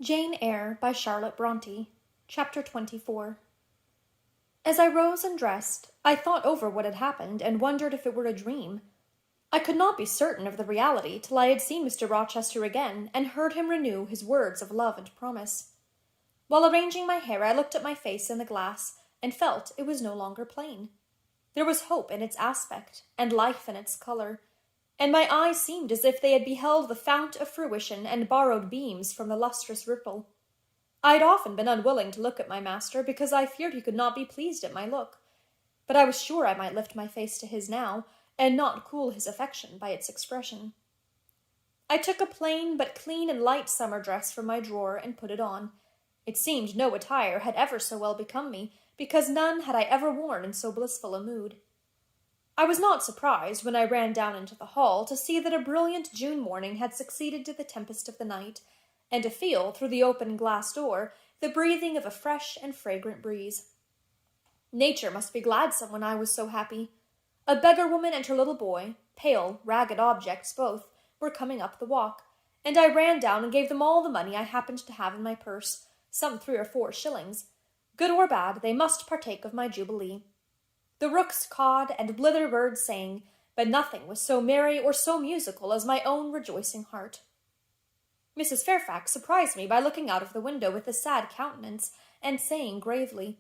Jane Eyre by Charlotte Bronte. Chapter 24. As I rose and dressed, I thought over what had happened and wondered if it were a dream. I could not be certain of the reality till I had seen Mr. Rochester again and heard him renew his words of love and promise. While arranging my hair, I looked at my face in the glass and felt it was no longer plain. There was hope in its aspect and life in its color, and my eyes seemed as if they had beheld the fount of fruition and borrowed beams from the lustrous ripple. I had often been unwilling to look at my master, because I feared he could not be pleased at my look, but I was sure I might lift my face to his now, and not cool his affection by its expression. I took a plain but clean and light summer dress from my drawer and put it on. It seemed no attire had ever so well become me, because none had I ever worn in so blissful a mood. I was not surprised, when I ran down into the hall, to see that a brilliant June morning had succeeded to the tempest of the night, and to feel, through the open glass door, the breathing of a fresh and fragrant breeze. Nature must be gladsome when I was so happy. A beggar woman and her little boy, pale, ragged objects both, were coming up the walk, and I ran down and gave them all the money I happened to have in my purse, some 3 or 4 shillings. Good or bad, they must partake of my jubilee. The rooks cawed and blither birds sang, but nothing was so merry or so musical as my own rejoicing heart. Mrs. Fairfax surprised me by looking out of the window with a sad countenance, and saying gravely,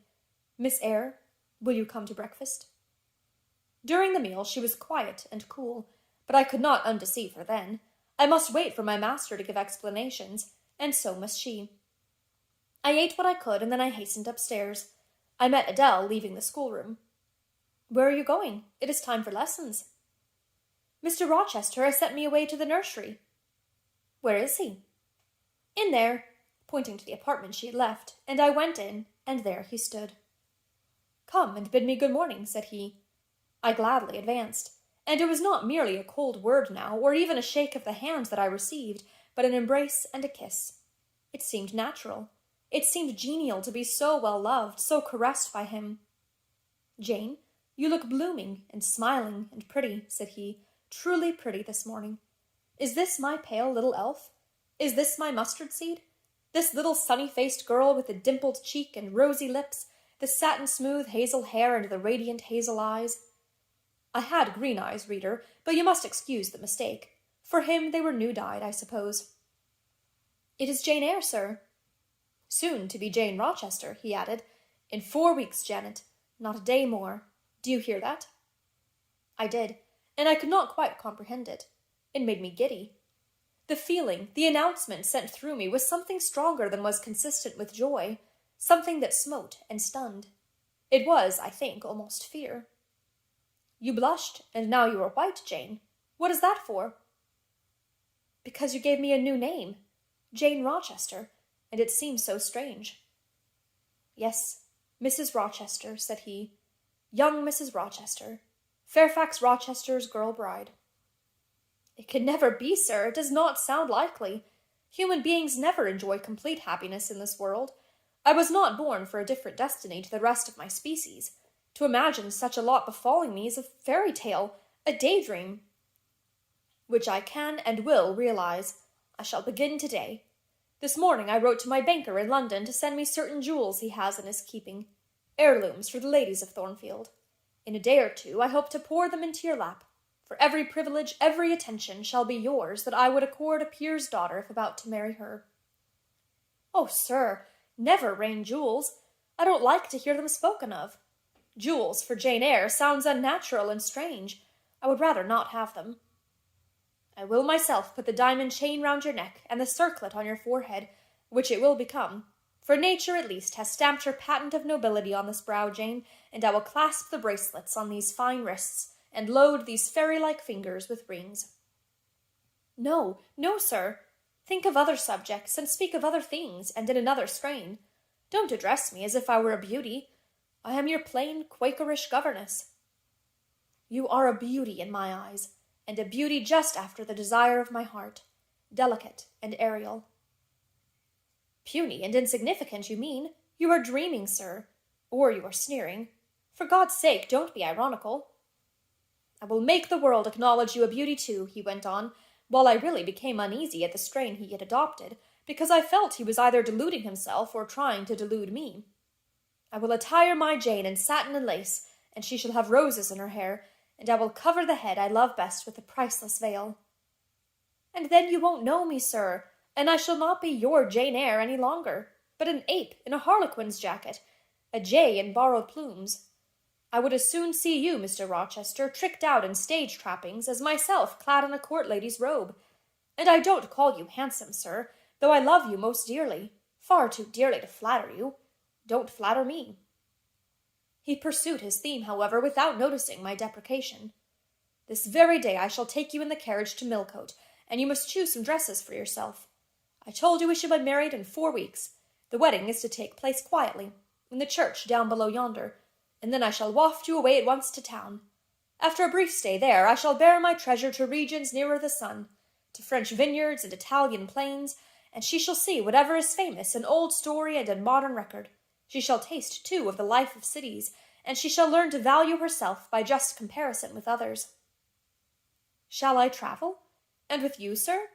"Miss Eyre, will you come to breakfast?" During the meal she was quiet and cool, but I could not undeceive her then. I must wait for my master to give explanations, and so must she. I ate what I could, and then I hastened upstairs. I met Adele leaving the schoolroom. "Where are you going? It is time for lessons." "Mr. Rochester has sent me away to the nursery." "Where is he?" "In there," pointing to the apartment she had left, and I went in, and there he stood. "Come and bid me good morning," said he. I gladly advanced, and it was not merely a cold word now, or even a shake of the hand that I received, but an embrace and a kiss. It seemed natural. It seemed genial to be so well loved, so caressed by him. "Jane, you look blooming and smiling and pretty," said he, "truly pretty this morning. Is this my pale little elf? Is this my mustard seed? This little sunny-faced girl with the dimpled cheek and rosy lips, the satin-smooth hazel hair and the radiant hazel eyes?" I had green eyes, reader, but you must excuse the mistake. For him they were new-dyed, I suppose. "It is Jane Eyre, sir." "Soon to be Jane Rochester," he added. "In 4 weeks, Janet, not a day more. Do you hear that?" I did, and I could not quite comprehend it. It made me giddy. The feeling, the announcement sent through me was something stronger than was consistent with joy, something that smote and stunned. It was, I think, almost fear. "You blushed, and now you are white, Jane. What is that for?" "Because you gave me a new name, Jane Rochester, and it seems so strange." "Yes, Mrs. Rochester," said he. "Young Mrs. Rochester, Fairfax Rochester's girl bride." "It can never be, sir. It does not sound likely. Human beings never enjoy complete happiness in this world. I was not born for a different destiny to the rest of my species. To imagine such a lot befalling me is a fairy tale, a daydream, which I can and will realize. I shall begin today. This morning I wrote to my banker in London to send me certain jewels he has in his keeping, heirlooms for the ladies of Thornfield. In a day or 2 I hope to pour them into your lap, for every privilege, every attention shall be yours that I would accord a peer's daughter if about to marry her." "Oh, sir, never rain jewels. I don't like to hear them spoken of. Jewels for Jane Eyre sounds unnatural and strange. I would rather not have them." "I will myself put the diamond chain round your neck and the circlet on your forehead, which it will become, for nature at least has stamped her patent of nobility on this brow, Jane, and I will clasp the bracelets on these fine wrists, and load these fairy-like fingers with rings." "No, no, sir. Think of other subjects, and speak of other things, and in another strain. Don't address me as if I were a beauty. I am your plain Quakerish governess." "You are a beauty in my eyes, and a beauty just after the desire of my heart, delicate and aerial." "Puny and insignificant, you mean. You are dreaming, sir, or you are sneering. For God's sake, don't be ironical." "I will make the world acknowledge you a beauty too," he went on, while I really became uneasy at the strain he had adopted, because I felt he was either deluding himself or trying to delude me. I will attire my Jane in satin and lace, and she shall have roses in her hair, and I will cover the head I love best with a priceless veil. And then you won't know me, sir, and I shall not be your Jane Eyre any longer, but an ape in a harlequin's jacket, a jay in borrowed plumes. I would as soon see you, Mr. Rochester, tricked out in stage trappings, as myself clad in a court lady's robe. And I don't call you handsome, sir, though I love you most dearly, far too dearly to flatter you. Don't flatter me. He pursued his theme, however, without noticing my deprecation. This very day I shall take you in the carriage to Millcote, and you must choose some dresses for yourself. I told you we should be married in 4 weeks. The wedding is to take place quietly, in the church down below yonder, and then I shall waft you away at once to town. After a brief stay there, I shall bear my treasure to regions nearer the sun, to French vineyards and Italian plains, and she shall see whatever is famous in old story and in modern record. She shall taste, too, of the life of cities, and she shall learn to value herself by just comparison with others. Shall I travel? And with you, sir?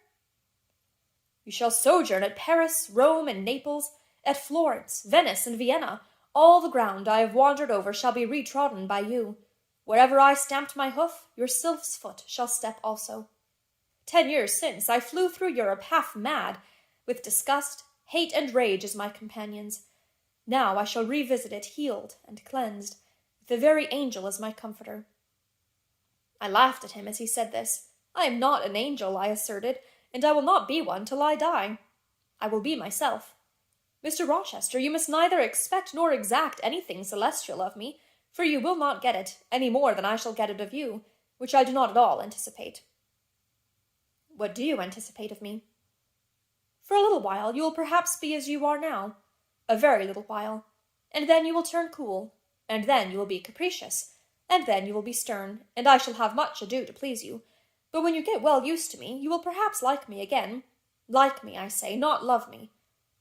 You shall sojourn at Paris, Rome, and Naples, at Florence, Venice, and Vienna. All the ground I have wandered over shall be retrodden by you. Wherever I stamped my hoof, your sylph's foot shall step also. 10 years since, I flew through Europe half mad, with disgust, hate, and rage as my companions. Now I shall revisit it healed and cleansed, with the very angel as my comforter. I laughed at him as he said this. I am not an angel, I asserted, and I will not be one till I die. I will be myself. Mr. Rochester, you must neither expect nor exact anything celestial of me, for you will not get it, any more than I shall get it of you, which I do not at all anticipate. What do you anticipate of me? For a little while you will perhaps be as you are now, a very little while, and then you will turn cool, and then you will be capricious, and then you will be stern, and I shall have much ado to please you. But when you get well used to me, you will perhaps like me again. Like me, I say, not love me.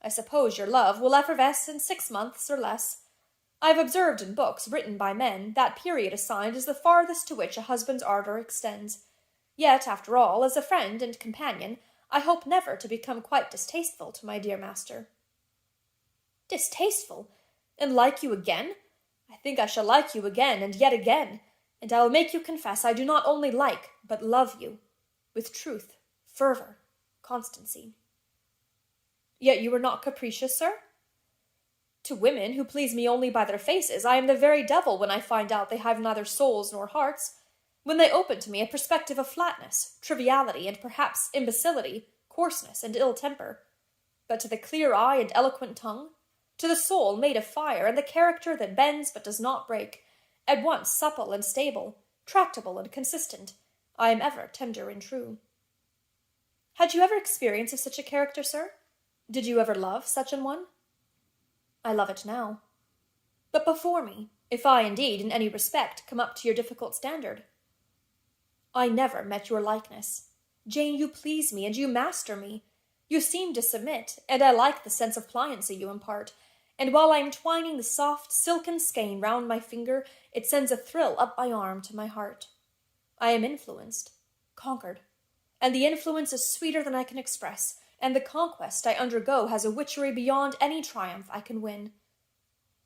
I suppose your love will effervesce in 6 months or less. I have observed in books written by men that period assigned is the farthest to which a husband's ardour extends. Yet, after all, as a friend and companion, I hope never to become quite distasteful to my dear master. Distasteful? And like you again? I think I shall like you again, and yet again, and I will make you confess I do not only like, but love you, with truth, fervour, constancy. Yet you are not capricious, sir? To women who please me only by their faces, I am the very devil when I find out they have neither souls nor hearts, when they open to me a perspective of flatness, triviality, and perhaps imbecility, coarseness, and ill temper. But to the clear eye and eloquent tongue, to the soul made of fire, and the character that bends but does not break, at once supple and stable, tractable and consistent, I am ever tender and true. Had you ever experience of such a character, sir? Did you ever love such an one? I love it now. But before me, if I indeed in any respect come up to your difficult standard. I never met your likeness. Jane, you please me, and you master me. You seem to submit, and I like the sense of pliancy you impart, and while I am twining the soft, silken skein round my finger, it sends a thrill up my arm to my heart. I am influenced, conquered, and the influence is sweeter than I can express, and the conquest I undergo has a witchery beyond any triumph I can win.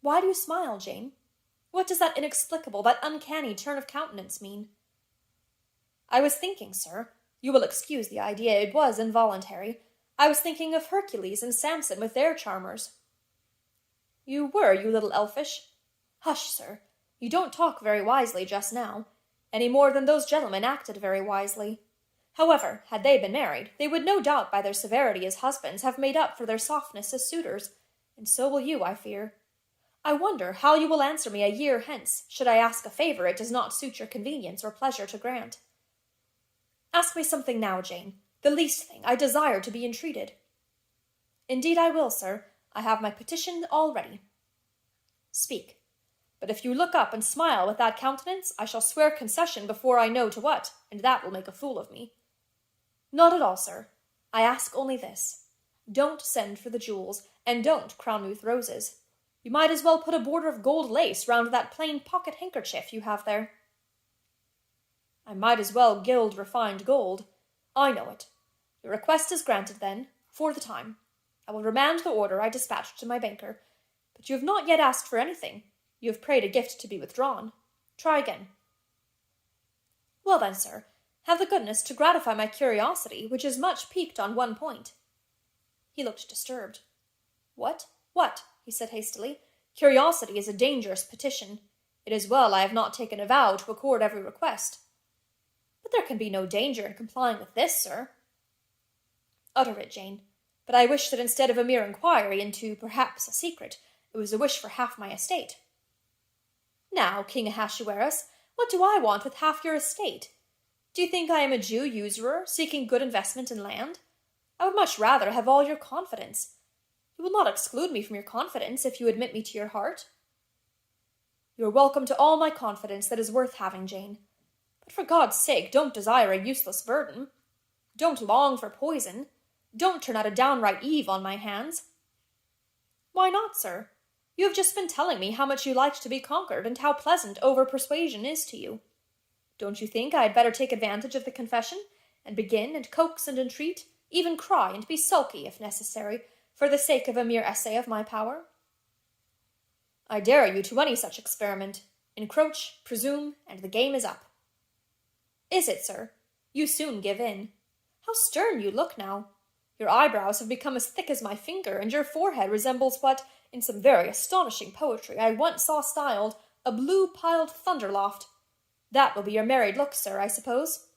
Why do you smile, Jane? What does that inexplicable, that uncanny turn of countenance mean? I was thinking, sir, you will excuse the idea, it was involuntary, I was thinking of Hercules and Samson with their charmers. You were, you little elfish. Hush, sir, you don't talk very wisely just now, any more than those gentlemen acted very wisely. However, had they been married, they would no doubt by their severity as husbands have made up for their softness as suitors, and so will you, I fear. I wonder how you will answer me a year hence, should I ask a favour it does not suit your convenience or pleasure to grant. Ask me something now, Jane, the least thing. I desire to be entreated. Indeed I will, sir. I have my petition all ready. Speak. But if you look up and smile with that countenance, I shall swear concession before I know to what, and that will make a fool of me. Not at all, sir. I ask only this. Don't send for the jewels, and don't crown me with roses. You might as well put a border of gold lace round that plain pocket handkerchief you have there. I might as well gild refined gold. I know it. Your request is granted, then, for the time. I will remand the order I dispatched to my banker. But you have not yet asked for anything. You have prayed a gift to be withdrawn. Try again. Well then, sir, have the goodness to gratify my curiosity, which is much piqued on one point. He looked disturbed. What? What? He said hastily. Curiosity is a dangerous petition. It is well I have not taken a vow to accord every request. But there can be no danger in complying with this, sir. Utter it, Jane. But I wish that instead of a mere inquiry into perhaps a secret, it was a wish for half my estate. Now, King Ahasuerus, what do I want with half your estate? Do you think I am a Jew usurer, seeking good investment in land? I would much rather have all your confidence. You will not exclude me from your confidence if you admit me to your heart. You are welcome to all my confidence that is worth having, Jane. But for God's sake, don't desire a useless burden. Don't long for poison. Don't turn out a downright Eve on my hands. Why not, sir? You have just been telling me how much you liked to be conquered and how pleasant over-persuasion is to you. Don't you think I had better take advantage of the confession, and begin and coax and entreat, even cry and be sulky, if necessary, for the sake of a mere essay of my power? I dare you to any such experiment. Encroach, presume, and the game is up. Is it, sir? You soon give in. How stern you look now! Your eyebrows have become as thick as my finger, and your forehead resembles what, in some very astonishing poetry, I once saw styled a blue-piled thunderloft. That will be your married look, sir, I suppose.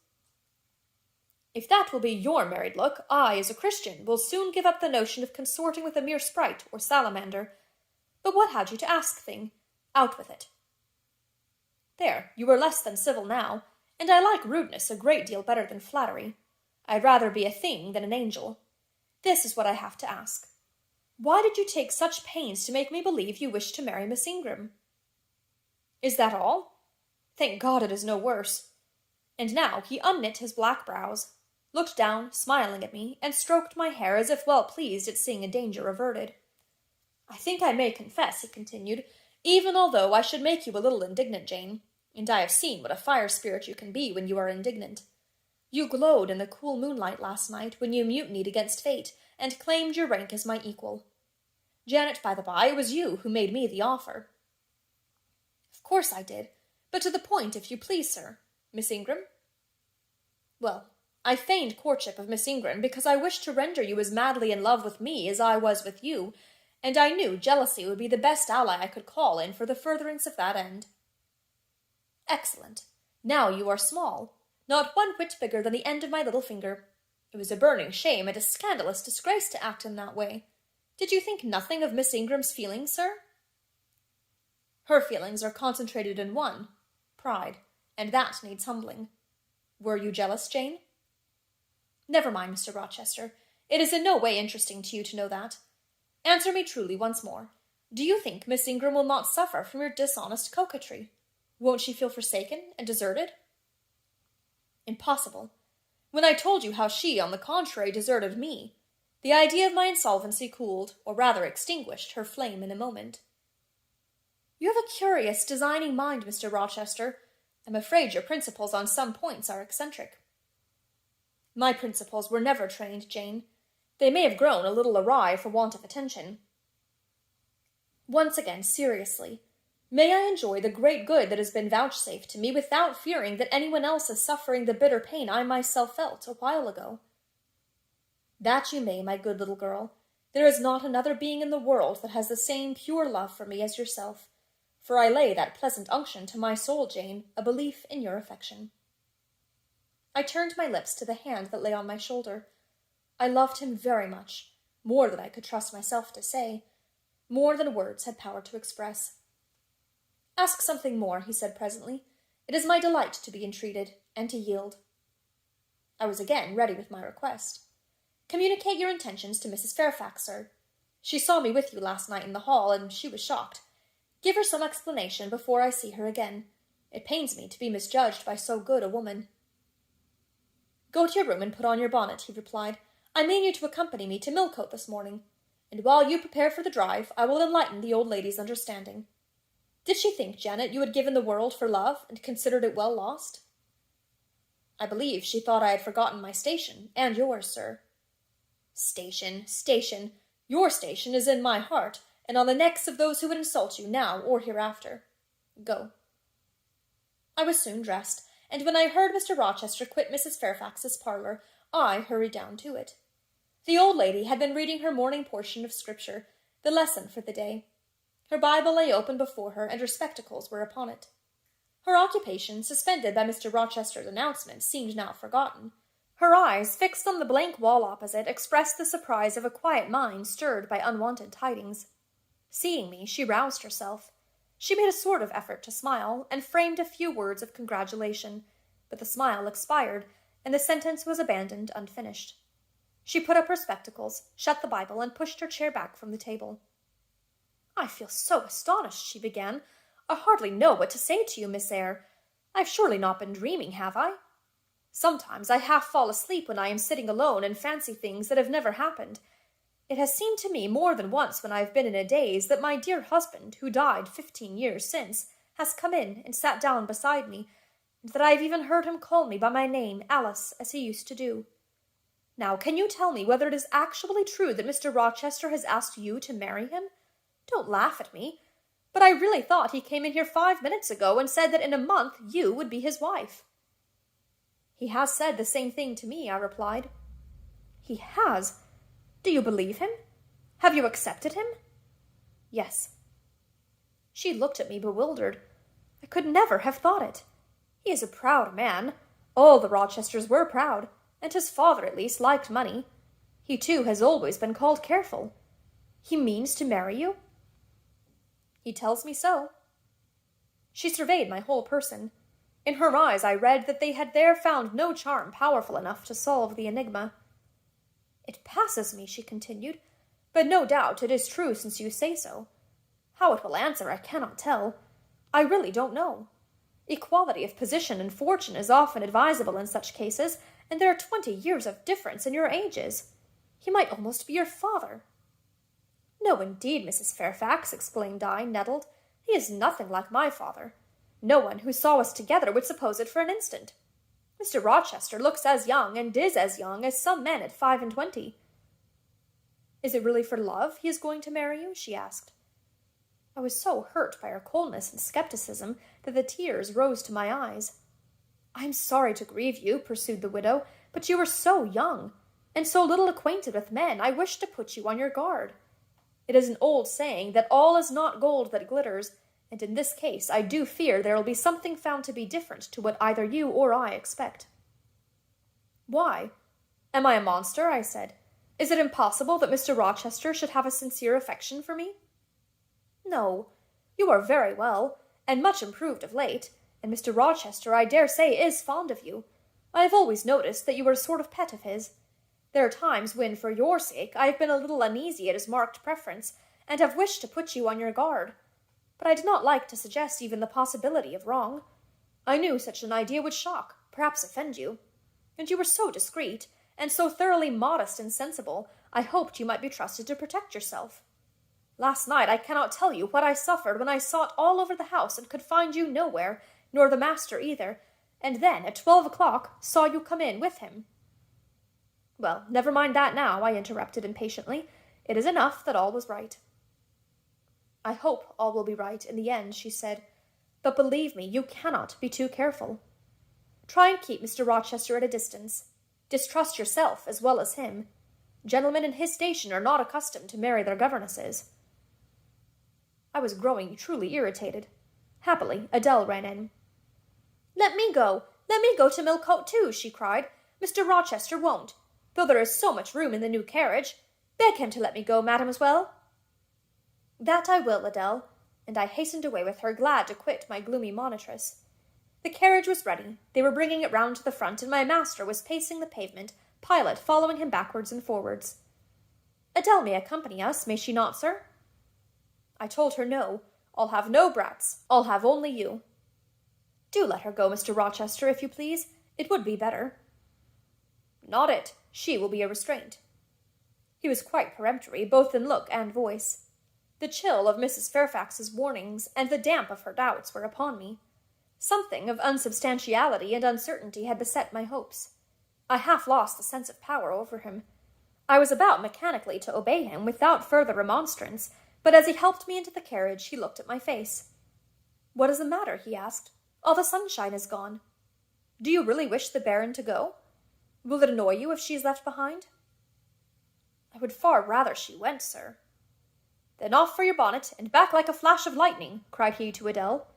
If that will be your married look, I, as a Christian, will soon give up the notion of consorting with a mere sprite or salamander. But what had you to ask, thing? Out with it. There, you are less than civil now, and I like rudeness a great deal better than flattery. I'd rather be a thing than an angel. This is what I have to ask. Why did you take such pains to make me believe you wished to marry Miss Ingram? Is that all? Thank God it is no worse. And now he unknit his black brows, looked down, smiling at me, and stroked my hair as if well pleased at seeing a danger averted. I think I may confess, he continued, even although I should make you a little indignant, Jane, and I have seen what a fire-spirit you can be when you are indignant. You glowed in the cool moonlight last night when you mutinied against fate, and claimed your rank as my equal. Janet, by the by, it was you who made me the offer. Of course I did, but to the point, if you please, sir. Miss Ingram? Well, I feigned courtship of Miss Ingram because I wished to render you as madly in love with me as I was with you, and I knew jealousy would be the best ally I could call in for the furtherance of that end. Excellent. Now you are small, not one whit bigger than the end of my little finger. It was a burning shame and a scandalous disgrace to act in that way. Did you think nothing of Miss Ingram's feelings, sir? Her feelings are concentrated in one, pride, and that needs humbling. Were you jealous, Jane? Never mind, Mr. Rochester. It is in no way interesting to you to know that. Answer me truly once more. Do you think Miss Ingram will not suffer from your dishonest coquetry? Won't she feel forsaken and deserted? Impossible. When I told you how she, on the contrary, deserted me, the idea of my insolvency cooled, or rather extinguished, her flame in a moment. You have a curious, designing mind, Mr. Rochester. I'm afraid your principles on some points are eccentric. My principles were never trained, Jane. They may have grown a little awry for want of attention. Once again, seriously, may I enjoy the great good that has been vouchsafed to me without fearing that anyone else is suffering the bitter pain I myself felt a while ago? That you may, my good little girl. There is not another being in the world that has the same pure love for me as yourself, for I lay that pleasant unction to my soul, Jane, a belief in your affection. I turned my lips to the hand that lay on my shoulder. I loved him very much, more than I could trust myself to say, more than words had power to express. Ask something more, he said presently. It is my delight to be entreated, and to yield. I was again ready with my request. Communicate your intentions to Mrs. Fairfax, sir. She saw me with you last night in the hall, and she was shocked. Give her some explanation before I see her again. It pains me to be misjudged by so good a woman. Go to your room and put on your bonnet, he replied. I mean you to accompany me to Millcote this morning, and while you prepare for the drive, I will enlighten the old lady's understanding. Did she think, Janet, you had given the world for love, and considered it well lost? I believe she thought I had forgotten my station, and yours, sir. Station, station! Your station is in my heart, and on the necks of those who would insult you now or hereafter. Go." I was soon dressed, and when I heard Mr. Rochester quit Mrs. Fairfax's parlour, I hurried down to it. The old lady had been reading her morning portion of Scripture, the lesson for the day. Her Bible lay open before her, and her spectacles were upon it. Her occupation, suspended by Mr. Rochester's announcement, seemed now forgotten. Her eyes, fixed on the blank wall opposite, expressed the surprise of a quiet mind stirred by unwonted tidings. Seeing me, she roused herself. She made a sort of effort to smile, and framed a few words of congratulation, but the smile expired, and the sentence was abandoned unfinished. She put up her spectacles, shut the Bible, and pushed her chair back from the table. "I feel so astonished," she began. "I hardly know what to say to you, Miss Eyre. I've surely not been dreaming, have I? Sometimes I half fall asleep when I am sitting alone and fancy things that have never happened. It has seemed to me more than once when I have been in a daze that my dear husband, who died 15 years since, has come in and sat down beside me, and that I have even heard him call me by my name, Alice, as he used to do. Now, can you tell me whether it is actually true that Mr. Rochester has asked you to marry him? Don't laugh at me, but I really thought he came in here 5 minutes ago and said that in a month you would be his wife." "He has said the same thing to me," I replied. "He has? Do you believe him? Have you accepted him?" "Yes." She looked at me bewildered. I could never have thought it. He is a proud man. All the Rochesters were proud, and his father, at least, liked money. He, too, has always been called careful. He means to marry you?" "He tells me so." She surveyed my whole person. In her eyes I read that they had there found no charm powerful enough to solve the enigma. "It passes me," she continued, "but no doubt it is true since you say so. How it will answer I cannot tell. I really don't know. Equality of position and fortune is often advisable in such cases, and there are 20 years of difference in your ages. He might almost be your father." "No, indeed, Mrs. Fairfax," exclaimed I, nettled. "He is nothing like my father. No one who saw us together would suppose it for an instant. Mr. Rochester looks as young, and is as young, as some men at 25. "Is it really for love he is going to marry you?" she asked. I was so hurt by her coldness and skepticism that the tears rose to my eyes. "I am sorry to grieve you," pursued the widow, "but you are so young, and so little acquainted with men, I wish to put you on your guard. It is an old saying that all is not gold that glitters, and in this case I do fear there will be something found to be different to what either you or I expect." "Why? Am I a monster?" I said. "Is it impossible that Mr. Rochester should have a sincere affection for me?" "No, you are very well, and much improved of late, and Mr. Rochester, I dare say, is fond of you. I have always noticed that you are a sort of pet of his. There are times when, for your sake, I have been a little uneasy at his marked preference, and have wished to put you on your guard. But I did not like to suggest even the possibility of wrong. I knew such an idea would shock, perhaps offend you. And you were so discreet, and so thoroughly modest and sensible, I hoped you might be trusted to protect yourself. Last night I cannot tell you what I suffered when I sought all over the house and could find you nowhere, nor the master either, and then at 12 o'clock saw you come in with him." "Well, never mind that now," I interrupted impatiently. "It is enough that all was right." "I hope all will be right in the end," she said, "but believe me, you cannot be too careful. Try and keep Mr. Rochester at a distance. Distrust yourself as well as him. Gentlemen in his station are not accustomed to marry their governesses." I was growing truly irritated. Happily, Adele ran in. Let me go to Millcote too," she cried. "Mr. Rochester won't, though there is so much room in the new carriage. Beg him to let me go, mademoiselle." "That I will, Adele," and I hastened away with her, glad to quit my gloomy monitress. The carriage was ready. They were bringing it round to the front, and my master was pacing the pavement, Pilot following him backwards and forwards. "Adele may accompany us, may she not, sir?" I told her no. "I'll have no brats. I'll have only you." "Do let her go, Mr. Rochester, if you please. It would be better." "Not it. She will be a restraint." He was quite peremptory, both in look and voice. The chill of Mrs. Fairfax's warnings and the damp of her doubts were upon me. Something of unsubstantiality and uncertainty had beset my hopes. I half lost the sense of power over him. I was about mechanically to obey him without further remonstrance, but as he helped me into the carriage, he looked at my face. "What is the matter?" he asked. "All the sunshine is gone. Do you really wish the Baron to go? Will it annoy you if she is left behind?" "I would far rather she went, sir." "Then off for your bonnet, and back like a flash of lightning," cried he to Adele.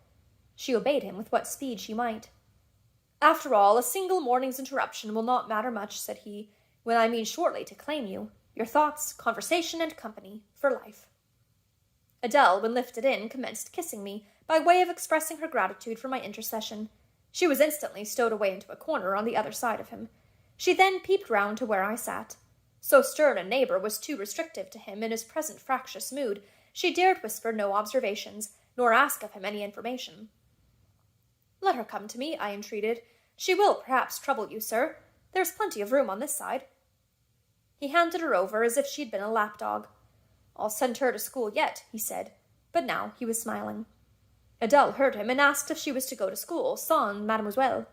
She obeyed him with what speed she might. "After all, a single morning's interruption will not matter much," said he, "when I mean shortly to claim you, your thoughts, conversation, and company, for life." Adele, when lifted in, commenced kissing me, by way of expressing her gratitude for my intercession. She was instantly stowed away into a corner on the other side of him. She then peeped round to where I sat. So stern a neighbour was too restrictive to him in his present fractious mood, she dared whisper no observations, nor ask of him any information. "Let her come to me," I entreated. "She will perhaps trouble you, sir. There's plenty of room on this side." He handed her over as if she'd been a lapdog. "I'll send her to school yet," he said, but now he was smiling. Adele heard him and asked if she was to go to school, sans mademoiselle.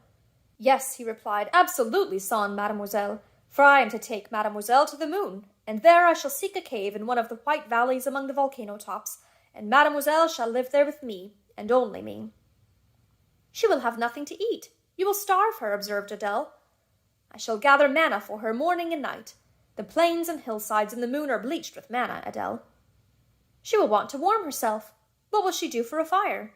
"Yes," he replied, "absolutely sans mademoiselle, for I am to take mademoiselle to the moon, and there I shall seek a cave in one of the white valleys among the volcano tops, and mademoiselle shall live there with me, and only me." "She will have nothing to eat. You will starve her," observed Adele. "I shall gather manna for her morning and night. The plains and hillsides in the moon are bleached with manna, Adele." "She will want to warm herself. What will she do for a fire?"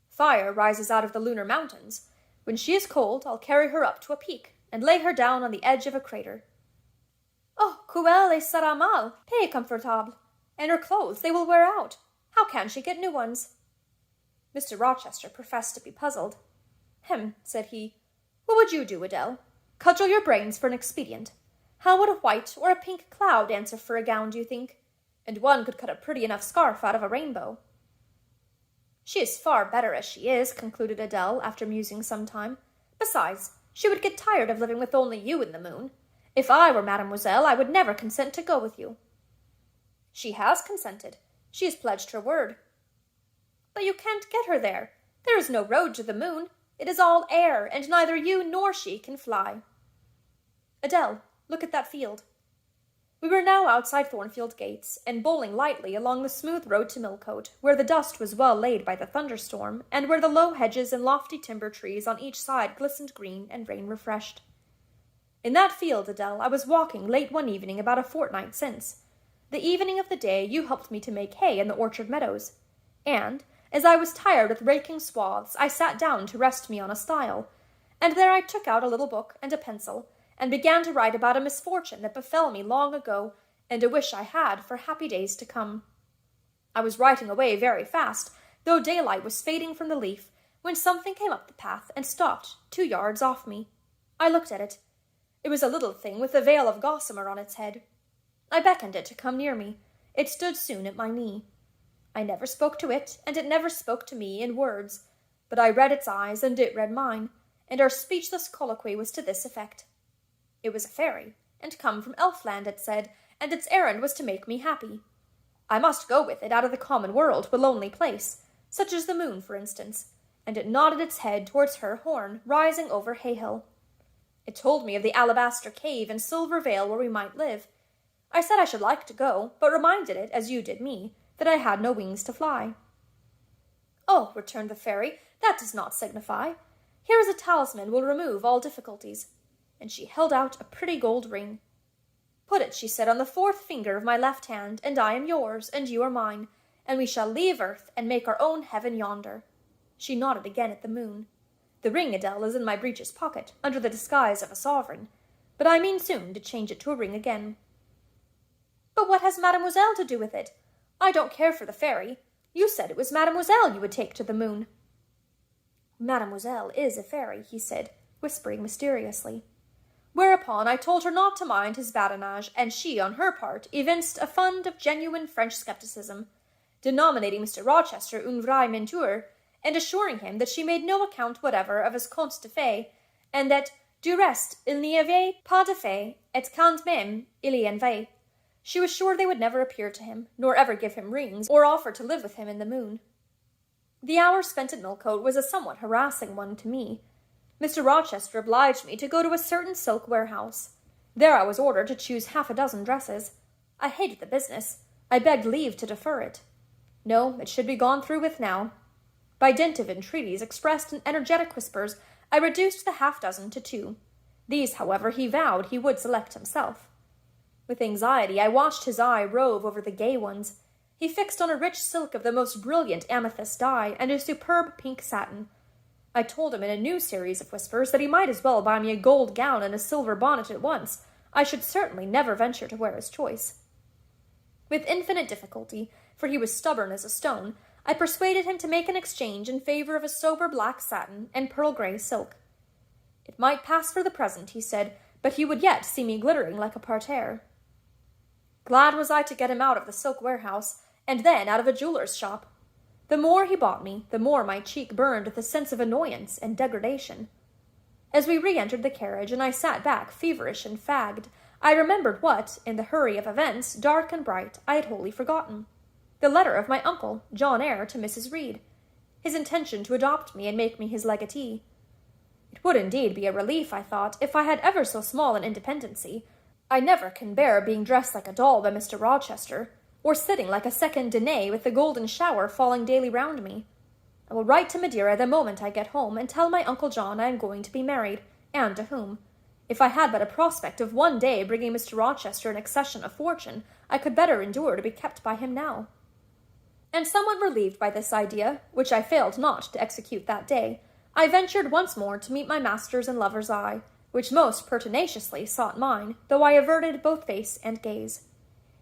"Fire rises out of the lunar mountains. When she is cold, I'll carry her up to a peak, and lay her down on the edge of a crater." "Oh, qu'elle sera mal, peu comfortable. And her clothes, they will wear out. How can she get new ones?" Mr. Rochester professed to be puzzled. "Hem," said he. "What would you do, Adele? Cudgel your brains for an expedient. How would a white or a pink cloud answer for a gown, do you think? And one could cut a pretty enough scarf out of a rainbow." "She is far better as she is," concluded Adele, after musing some time. "Besides, she would get tired of living with only you in the moon. If I were mademoiselle, I would never consent to go with you." "She has consented. She has pledged her word." "But you can't get her there. There is no road to the moon. It is all air, and neither you nor she can fly." "Adele, look at that field." We were now outside Thornfield gates, and bowling lightly along the smooth road to Millcote, where the dust was well laid by the thunderstorm, and where the low hedges and lofty timber trees on each side glistened green and rain-refreshed. "In that field, Adele, I was walking late one evening about a fortnight since. The evening of the day you helped me to make hay in the orchard meadows, and, as I was tired with raking swaths, I sat down to rest me on a stile, and there I took out a little book and a pencil, and began to write about a misfortune that befell me long ago, and a wish I had for happy days to come. I was writing away very fast, though daylight was fading from the leaf, when something came up the path and stopped 2 yards off me. I looked at it. It was a little thing with a veil of gossamer on its head. I beckoned it to come near me. It stood soon at my knee. I never spoke to it, and it never spoke to me in words, but I read its eyes, and it read mine, and our speechless colloquy was to this effect. It was a fairy, and come from Elfland, it said, and its errand was to make me happy. I must go with it out of the common world to a lonely place, such as the moon, for instance, and it nodded its head towards her horn, rising over Hayhill. It told me of the alabaster cave and silver vale where we might live. I said I should like to go, but reminded it, as you did me, that I had no wings to fly. "Oh," returned the fairy, "that does not signify. Here is a talisman will remove all difficulties." And she held out a pretty gold ring. "Put it," she said, "on the 4th finger of my left hand, and I am yours, and you are mine, and we shall leave earth and make our own heaven yonder." She nodded again at the moon. "The ring, Adele, is in my breeches pocket, under the disguise of a sovereign, but I mean soon to change it to a ring again." "But what has mademoiselle to do with it? I don't care for the fairy. You said it was mademoiselle you would take to the moon." "Mademoiselle is a fairy," he said, whispering mysteriously. Whereupon I told her not to mind his badinage, and she, on her part, evinced a fund of genuine French scepticism, denominating Mr. Rochester un vrai menteur, and assuring him that she made no account whatever of his contes de fées, and that, du reste, il n'y avait pas de fées, et quand même il y en avait. She was sure they would never appear to him, nor ever give him rings, or offer to live with him in the moon. The hour spent at Millcote was a somewhat harassing one to me. Mr. Rochester obliged me to go to a certain silk warehouse. There I was ordered to choose 6 dresses. I hated the business. I begged leave to defer it. No, it should be gone through with now. By dint of entreaties expressed in energetic whispers, I reduced the 6 to 2. These, however, he vowed he would select himself. With anxiety, I watched his eye rove over the gay ones. He fixed on a rich silk of the most brilliant amethyst dye and a superb pink satin. I told him in a new series of whispers that he might as well buy me a gold gown and a silver bonnet at once. I should certainly never venture to wear his choice. With infinite difficulty, for he was stubborn as a stone, I persuaded him to make an exchange in favor of a sober black satin and pearl-gray silk. It might pass for the present, he said, but he would yet see me glittering like a parterre. Glad was I to get him out of the silk warehouse, and then out of a jeweler's shop. The more he bought me, the more my cheek burned with a sense of annoyance and degradation. As we re-entered the carriage, and I sat back feverish and fagged, I remembered what, in the hurry of events, dark and bright, I had wholly forgotten. The letter of my uncle, John Eyre, to Mrs. Reed. His intention to adopt me and make me his legatee. It would indeed be a relief, I thought, if I had ever so small an independency. I never can bear being dressed like a doll by Mr. Rochester, or sitting like a second Danae with the golden shower falling daily round me. I will write to Madeira the moment I get home, and tell my Uncle John I am going to be married, and to whom. If I had but a prospect of one day bringing Mr. Rochester an accession of fortune, I could better endure to be kept by him now. And somewhat relieved by this idea, which I failed not to execute that day, I ventured once more to meet my master's and lover's eye, which most pertinaciously sought mine, though I averted both face and gaze.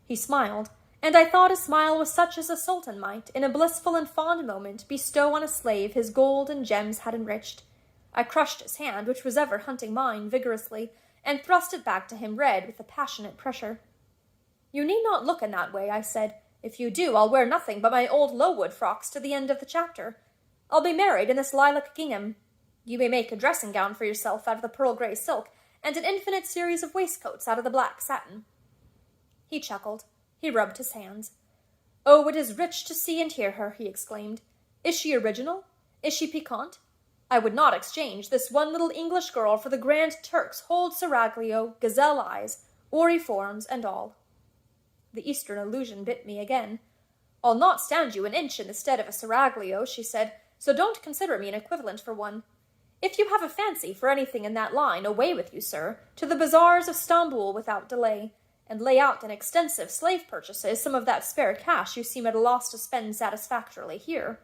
He smiled, and I thought his smile was such as a sultan might, in a blissful and fond moment, bestow on a slave his gold and gems had enriched. I crushed his hand, which was ever hunting mine, vigorously, and thrust it back to him red with a passionate pressure. "You need not look in that way," I said. "If you do, I'll wear nothing but my old Lowood frocks to the end of the chapter. I'll be married in this lilac gingham. You may make a dressing-gown for yourself out of the pearl-gray silk, and an infinite series of waistcoats out of the black satin." He chuckled. He rubbed his hands. "Oh, it is rich to see and hear her," he exclaimed. "Is she original? Is she piquant? I would not exchange this one little English girl for the Grand Turk's whole seraglio, gazelle eyes, houri forms, and all." The Eastern allusion bit me again. "I'll not stand you an inch in the stead of a seraglio," she said, "so don't consider me an equivalent for one. If you have a fancy for anything in that line, away with you, sir, to the bazaars of Stamboul without delay, and lay out in extensive slave purchases some of that spare cash you seem at a loss to spend satisfactorily here."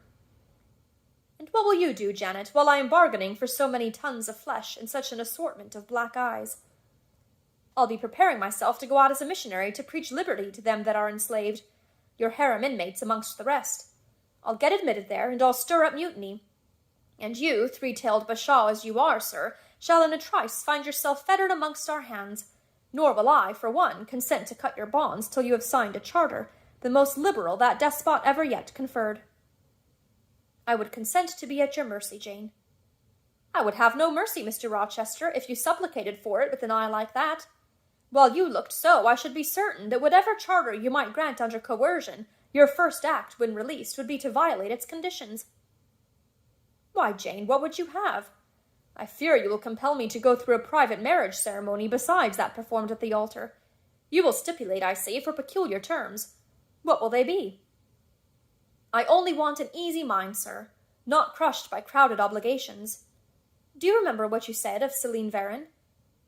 "And what will you do, Janet, while I am bargaining for so many tons of flesh and such an assortment of black eyes?" "I'll be preparing myself to go out as a missionary to preach liberty to them that are enslaved, your harem inmates amongst the rest. I'll get admitted there, and I'll stir up mutiny. And you, three-tailed bashaw as you are, sir, shall in a trice find yourself fettered amongst our hands, nor will I, for one, consent to cut your bonds till you have signed a charter, the most liberal that despot ever yet conferred." "I would consent to be at your mercy, Jane." "I would have no mercy, Mr. Rochester, if you supplicated for it with an eye like that. While you looked so, I should be certain that whatever charter you might grant under coercion, your first act, when released, would be to violate its conditions." "Why, Jane, what would you have? I fear you will compel me to go through a private marriage ceremony besides that performed at the altar. You will stipulate, I see, for peculiar terms. What will they be?" "I only want an easy mind, sir, not crushed by crowded obligations. Do you remember what you said of Celine Varens?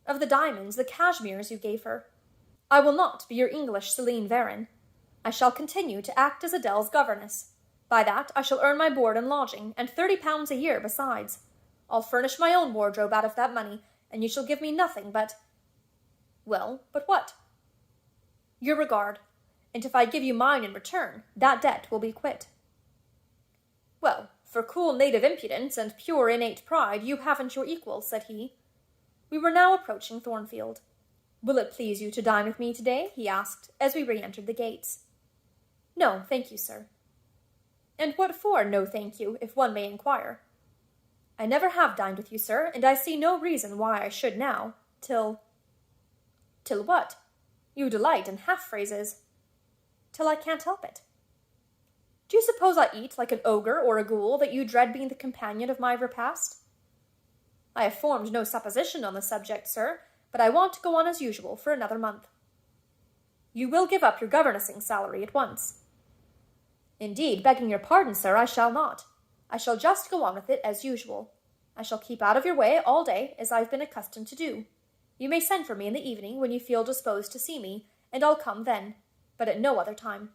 Of the diamonds, the cashmeres you gave her? I will not be your English Celine Varens. I shall continue to act as Adele's governess. By that I shall earn my board and lodging, and £30 a year besides. I'll furnish my own wardrobe out of that money, and you shall give me nothing but—" "Well, but what?" "Your regard, and if I give you mine in return, that debt will be quit." "Well, for cool native impudence and pure innate pride, you haven't your equal," said he. We were now approaching Thornfield. "Will it please you to dine with me today?" he asked, as we re-entered the gates. "No, thank you, sir." "And what for, no thank you, if one may inquire?" "I never have dined with you, sir, and I see no reason why I should now, till—" "Till what? You delight in half-phrases." "Till I can't help it." "Do you suppose I eat like an ogre or a ghoul, that you dread being the companion of my repast?" "I have formed no supposition on the subject, sir, but I want to go on as usual for another month." "You will give up your governessing salary at once?" "Indeed, begging your pardon, sir, I shall not. I shall just go on with it as usual. I shall keep out of your way all day, as I've been accustomed to do. You may send for me in the evening when you feel disposed to see me, and I'll come then, but at no other time."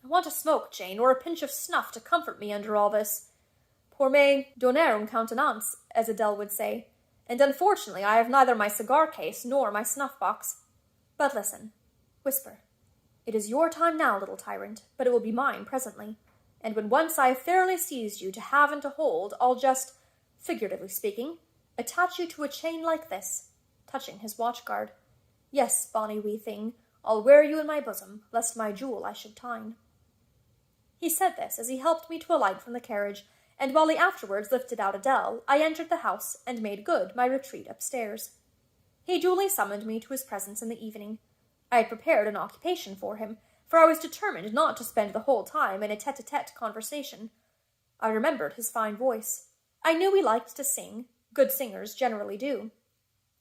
"I want a smoke, Jane, or a pinch of snuff to comfort me under all this. Pour me donner une countenance, as Adele would say, and unfortunately I have neither my cigar-case nor my snuff-box. But listen, whisper. It is your time now, little tyrant, but it will be mine presently, and when once I have fairly seized you to have and to hold, I'll just, figuratively speaking, attach you to a chain like this," touching his watch-guard. "Yes, bonny wee thing, I'll wear you in my bosom, lest my jewel I should tine." He said this as he helped me to alight from the carriage, and while he afterwards lifted out Adele, I entered the house and made good my retreat upstairs. He duly summoned me to his presence in the evening. I had prepared an occupation for him, for I was determined not to spend the whole time in a tete-a-tete conversation. I remembered his fine voice. I knew he liked to sing. Good singers generally do.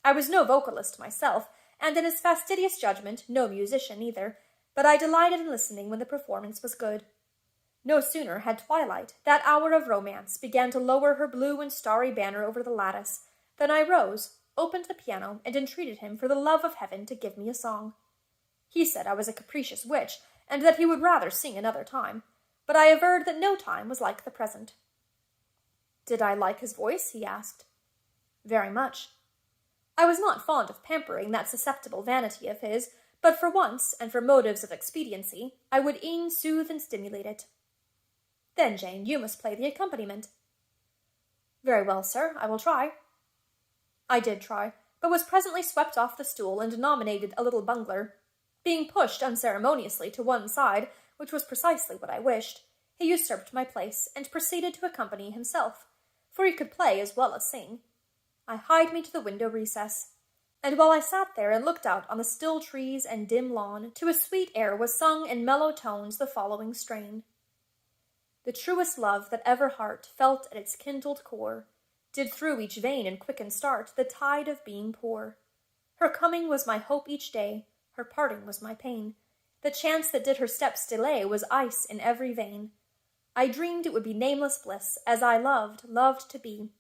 I was no vocalist myself, and in his fastidious judgment no musician either, but I delighted in listening when the performance was good. No sooner had twilight, that hour of romance, began to lower her blue and starry banner over the lattice, than I rose, opened the piano, and entreated him for the love of heaven to give me a song. He said I was a capricious witch, and that he would rather sing another time, but I averred that no time was like the present. Did I like his voice? He asked. Very much. I was not fond of pampering that susceptible vanity of his, but for once, and for motives of expediency, I would e'en soothe and stimulate it. Then, Jane, you must play the accompaniment. Very well, sir, I will try. I did try, but was presently swept off the stool and denominated a little bungler. Being pushed unceremoniously to one side, which was precisely what I wished, he usurped my place, and proceeded to accompany himself, for he could play as well as sing. I hied me to the window recess, and while I sat there and looked out on the still trees and dim lawn, to a sweet air was sung in mellow tones the following strain. The truest love that ever heart felt at its kindled core did through each vein and quickened start the tide of being pour. Her coming was my hope each day, her parting was my pain. The chance that did her steps delay was ice in every vein. I dreamed it would be nameless bliss, as I loved to be,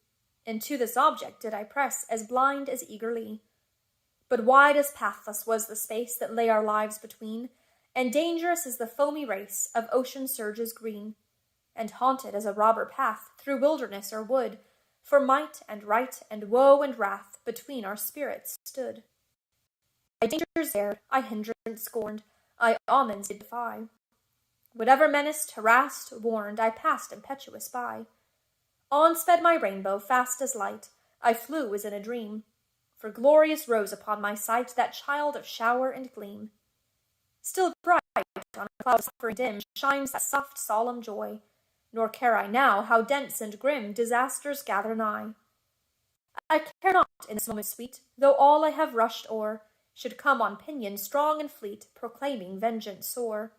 and to this object did I press, as blind as eagerly. But wide as pathless was the space that lay our lives between, and dangerous as the foamy race of ocean surges green, and haunted as a robber path through wilderness or wood, for might and right and woe and wrath between our spirits stood. I dangers dared, I hindrance scorned, I omens did defy. Whatever menaced, harassed, warned, I passed impetuous by. On sped my rainbow, fast as light, I flew as in a dream, for glorious rose upon my sight that child of shower and gleam. Still bright on a cloud suffering dim shines that soft solemn joy, nor care I now how dense and grim disasters gather nigh. I care not in this moment sweet, though all I have rushed o'er should come on pinion strong and fleet, proclaiming vengeance sore.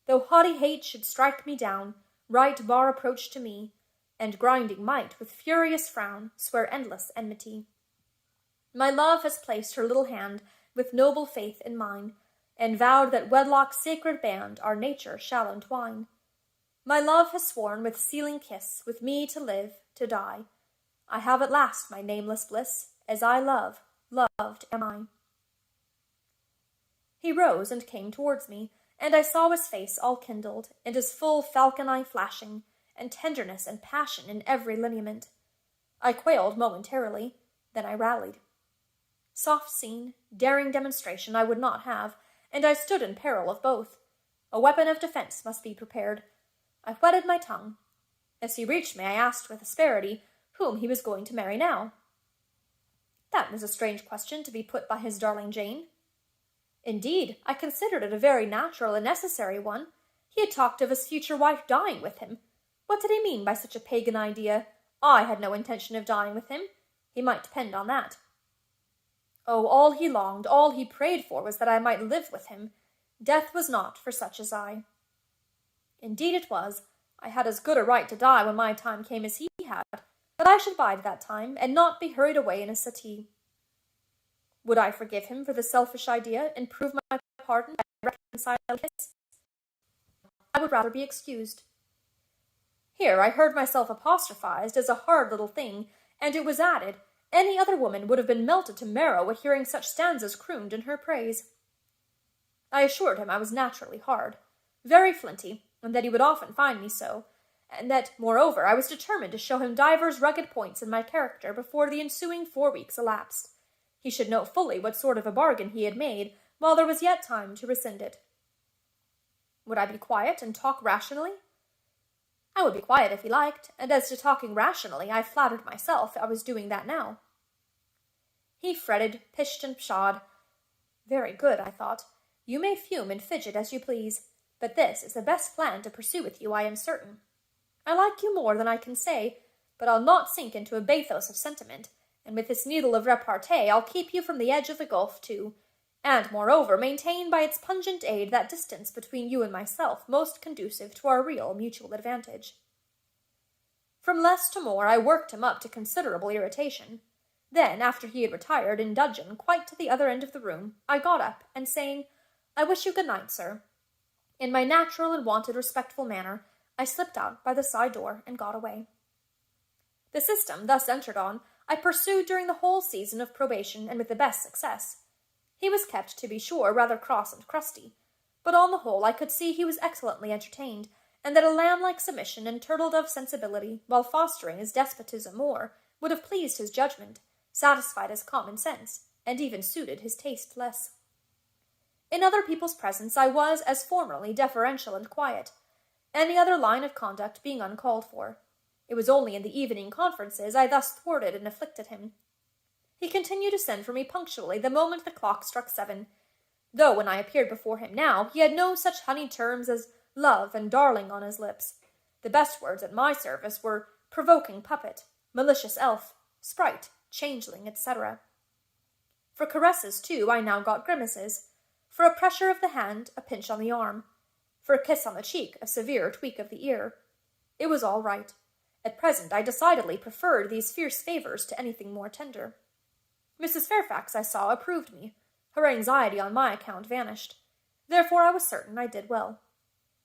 Though haughty hate should strike me down, right bar approach to me, and grinding might with furious frown swear endless enmity. My love has placed her little hand with noble faith in mine, and vowed that wedlock's sacred band our nature shall entwine. My love has sworn with sealing kiss with me to live, to die. I have at last my nameless bliss, as I loved am I. He rose and came towards me, and I saw his face all kindled, and his full falcon eye flashing, and tenderness and passion in every lineament. I quailed momentarily, then I rallied. Soft scene, daring demonstration I would not have, and I stood in peril of both. A weapon of defense must be prepared. I whetted my tongue. As he reached me, I asked with asperity whom he was going to marry now. That was a strange question to be put by his darling Jane. Indeed, I considered it a very natural and necessary one. He had talked of his future wife dying with him. What did he mean by such a pagan idea? I had no intention of dying with him. He might depend on that. Oh, all he longed, all he prayed for was that I might live with him. Death was not for such as I. Indeed it was. I had as good a right to die when my time came as he had, but I should bide that time, and not be hurried away in a settee. Would I forgive him for the selfish idea and prove my pardon by reconciling his? I would rather be excused. Here I heard myself apostrophized as a hard little thing, and it was added, any other woman would have been melted to marrow at hearing such stanzas crooned in her praise. I assured him I was naturally hard, very flinty, and that he would often find me so, and that, moreover, I was determined to show him divers rugged points in my character before the ensuing 4 weeks elapsed. He should know fully what sort of a bargain he had made, while there was yet time to rescind it. Would I be quiet and talk rationally? I would be quiet if he liked, and as to talking rationally, I flattered myself I was doing that now. He fretted, pished, and pshawed. Very good, I thought. You may fume and fidget as you please, but this is the best plan to pursue with you, I am certain. I like you more than I can say, but I'll not sink into a bathos of sentiment, and with this needle of repartee I'll keep you from the edge of the gulf too, and, moreover, maintain by its pungent aid that distance between you and myself most conducive to our real mutual advantage. From less to more I worked him up to considerable irritation. Then, after he had retired in dudgeon quite to the other end of the room, I got up, and saying, I wish you good night, sir, in my natural and wonted respectful manner, I slipped out by the side door and got away. The system thus entered on, I pursued during the whole season of probation, and with the best success. He was kept, to be sure, rather cross and crusty, but on the whole I could see he was excellently entertained, and that a lamb-like submission and turtle-dove sensibility, while fostering his despotism more, would have pleased his judgment, satisfied his common sense, and even suited his taste less. In other people's presence I was, as formerly, deferential and quiet, any other line of conduct being uncalled for. It was only in the evening conferences I thus thwarted and afflicted him. He continued to send for me punctually the moment the clock struck 7, though when I appeared before him now he had no such honeyed terms as love and darling on his lips. The best words at my service were provoking puppet, malicious elf, sprite, changeling, etc. For caresses, too, I now got grimaces. For a pressure of the hand, a pinch on the arm. For a kiss on the cheek, a severe tweak of the ear. It was all right. At present I decidedly preferred these fierce favours to anything more tender. Mrs. Fairfax, I saw, approved me. Her anxiety on my account vanished. Therefore I was certain I did well.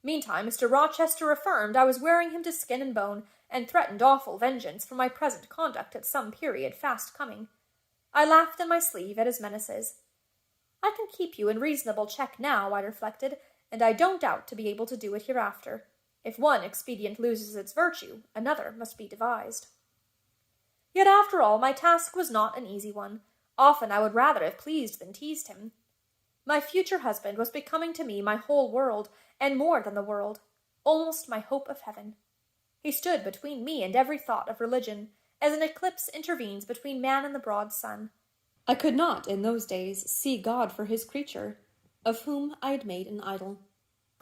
Meantime Mr. Rochester affirmed I was wearing him to skin and bone, and threatened awful vengeance for my present conduct at some period fast coming. I laughed in my sleeve at his menaces. I can keep you in reasonable check now, I reflected, and I don't doubt to be able to do it hereafter. If one expedient loses its virtue, another must be devised. Yet after all, my task was not an easy one. Often I would rather have pleased than teased him. My future husband was becoming to me my whole world, and more than the world, almost my hope of heaven. He stood between me and every thought of religion, as an eclipse intervenes between man and the broad sun. I could not, in those days, see God for his creature, of whom I had made an idol.